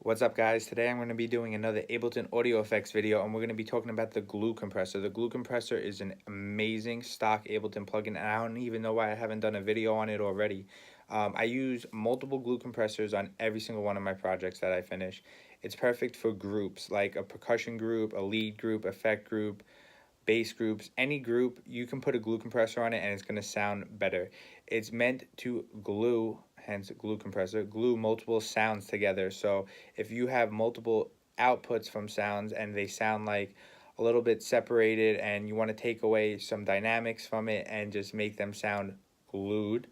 What's up, guys? Today I'm going to be doing another Ableton audio effects video, and we're going to be talking about the glue compressor. The glue compressor is an amazing stock Ableton plugin, and I don't even know why I haven't done a video on it already. I use multiple glue compressors on every single one of my projects that I finish. It's perfect for groups, like a percussion group, a lead group, effect group, bass groups, any group. You can put a glue compressor on it and it's going to sound better. It's meant to glue, hence glue compressor, glue multiple sounds together. So if you have multiple outputs from sounds and they sound like a little bit separated and you want to take away some dynamics from it and just make them sound glued,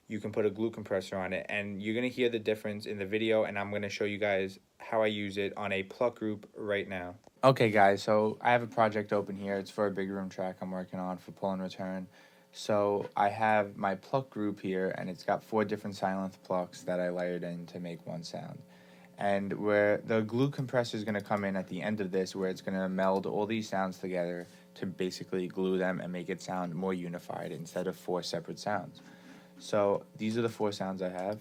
you can put a glue compressor on it, and you're going to hear the difference in the video, and I'm going to show you guys how I use it on a pluck group right now. Okay, guys, so I have a project open here. It's for a big room track I'm working on for pull and return. So I have my pluck group here, and it's got 4 different silent plucks that I layered in to make one sound. And where the glue compressor is going to come in at the end of this, where it's going to meld all these sounds together to basically glue them and make it sound more unified instead of 4 separate sounds. So these are the 4 sounds I have.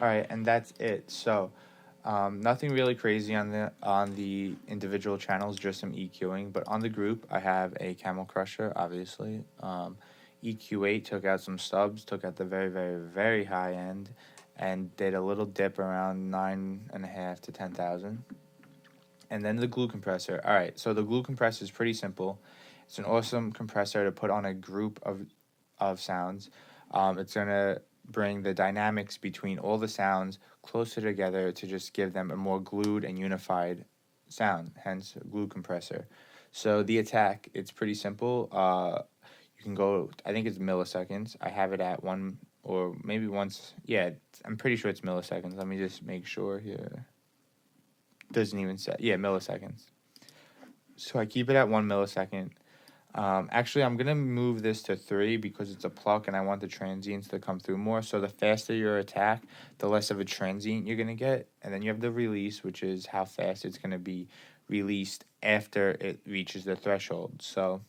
All right, and that's it. So nothing really crazy on the individual channels, just some EQing. But on the group, I have a Camel Crusher, obviously. EQ8 took out some stubs, took out the very, very, very high end, and did a little dip around 9.5 to 10,000. And then the glue compressor. All right, so the glue compressor is pretty simple. It's an awesome compressor to put on a group of sounds. It's gonna bring the dynamics between all the sounds closer together to just give them a more glued and unified sound, hence glue compressor. So the attack, it's pretty simple. You can go, I think it's milliseconds. I have it at 1 or maybe once. Yeah, I'm pretty sure it's milliseconds. Let me just make sure here. Doesn't even say, yeah, milliseconds. So I keep it at 1 millisecond. Actually, I'm going to move this to 3 because it's a pluck and I want the transients to come through more. So the faster your attack, the less of a transient you're going to get. And then you have the release, which is how fast it's going to be released after it reaches the threshold. So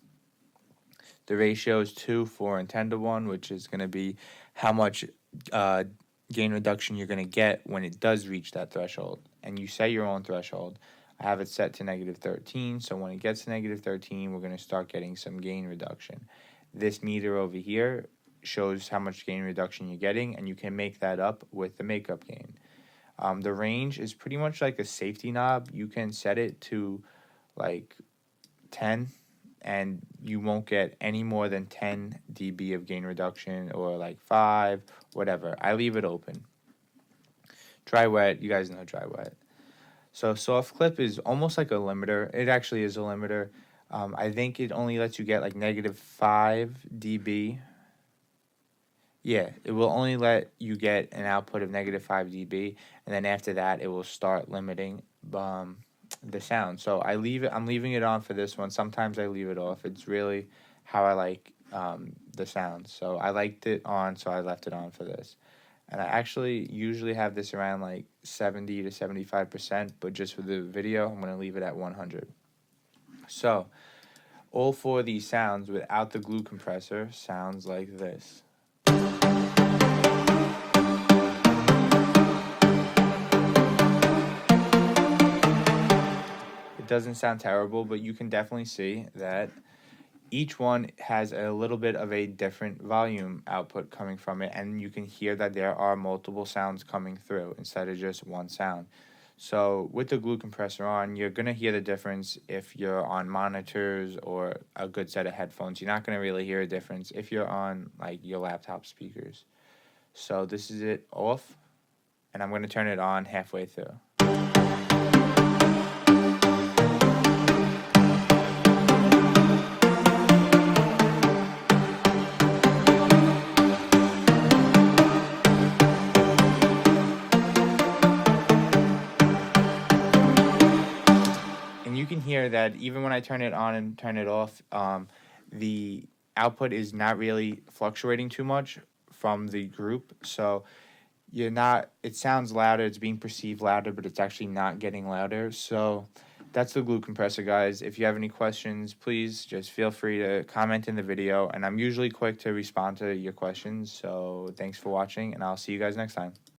the ratio is 2, 4, and 10 to 1, which is going to be how much gain reduction you're going to get when it does reach that threshold. And you set your own threshold. I have it set to -13, so when it gets to -13, we're going to start getting some gain reduction. This meter over here shows how much gain reduction you're getting, and you can make that up with the makeup gain. The range is pretty much like a safety knob. You can set it to like 10, and you won't get any more than 10 dB of gain reduction, or like 5, whatever. I leave it open. Dry wet, you guys know dry wet. So soft clip is almost like a limiter. It actually is a limiter. I think it only lets you get like -5 dB. Yeah, it will only let you get an output of -5 dB, and then after that, it will start limiting the sound. So I'm leaving it on for this one. Sometimes I leave it off. It's really how I like the sound. So I liked it on, so I left it on for this. And I actually usually have this around like 70 to 75%, but just for the video, I'm going to leave it at 100. So all 4 of these sounds without the glue compressor sounds like this. It doesn't sound terrible, but you can definitely see that each one has a little bit of a different volume output coming from it, and you can hear that there are multiple sounds coming through instead of just one sound. So with the glue compressor on, you're going to hear the difference if you're on monitors or a good set of headphones. You're not going to really hear a difference if you're on like your laptop speakers. So this is it off, and I'm going to turn it on halfway through. You can hear that even when I turn it on and turn it off, the output is not really fluctuating too much from the group. So it sounds louder, it's being perceived louder, but it's actually not getting louder. So That's the glue compressor, guys. If you have any questions, please just feel free to comment in the video, and I'm usually quick to respond to your questions. So thanks for watching, and I'll see you guys next time.